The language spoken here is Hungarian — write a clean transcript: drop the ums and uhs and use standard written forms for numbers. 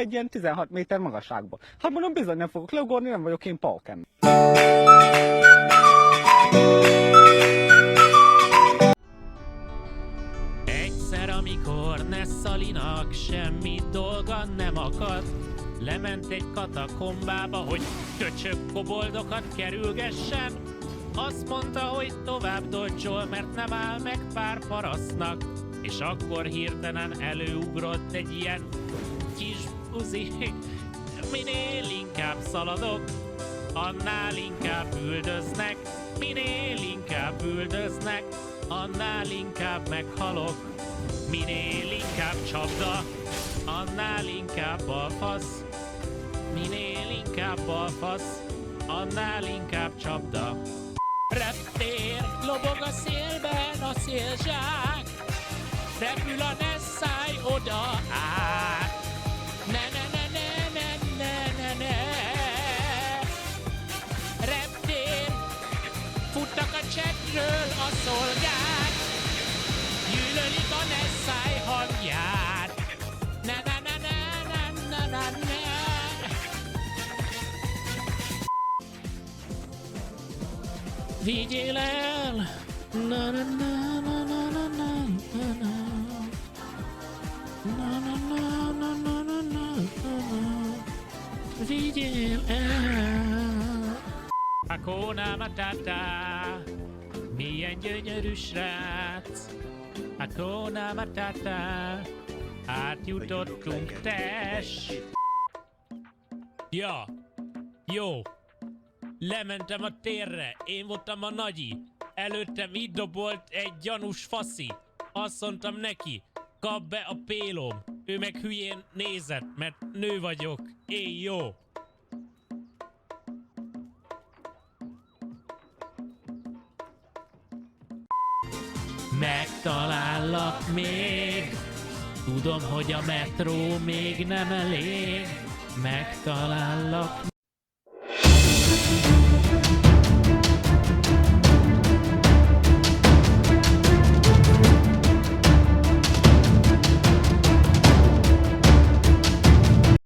egy ilyen 16 méter magasságból. Hát mondom, bizony nem fogok leugorni, nem vagyok én Pokémon. Egyszer, amikor Nessalinak semmi dolga nem akad, lement egy katakombába, hogy köcsög koboldokat kerülgessen. Azt mondta, hogy tovább dolcsol, mert nem áll meg pár parasztnak. És akkor hirtelen előugrott egy ilyen kis buzi. Minél inkább szaladok, annál inkább üldöznek. Minél inkább üldöznek, annál inkább meghalok. Minél inkább csapda, annál inkább balfasz. Minél inkább balfasz, annál inkább csapda. Reptér, lobog a szélben a szélzsák, repül a Nessáj oda át. Ne ne ne ne ne ne ne ne. Reptér, futnak a csekről a szolgák, gyűlölik a Nessáj hangját. Ne ne ne ne ne ne ne ne. Vigyél el! Na na na na na na na na. Na na na na na na na. Vigyél el! Hakuna Matata, milyen gyönyörű srác. Hakuna Matata, átjutottunk, tess. Ja, jó. Lementem a térre, én voltam a nagyi. Előttem itt dobolt egy gyanús faszi. Azt mondtam neki, kap be a pélom. Ő meg hülyén nézett, mert nő vagyok. Én jó. Megtalállak még. Tudom, hogy a metró még nem elég. Megtalállak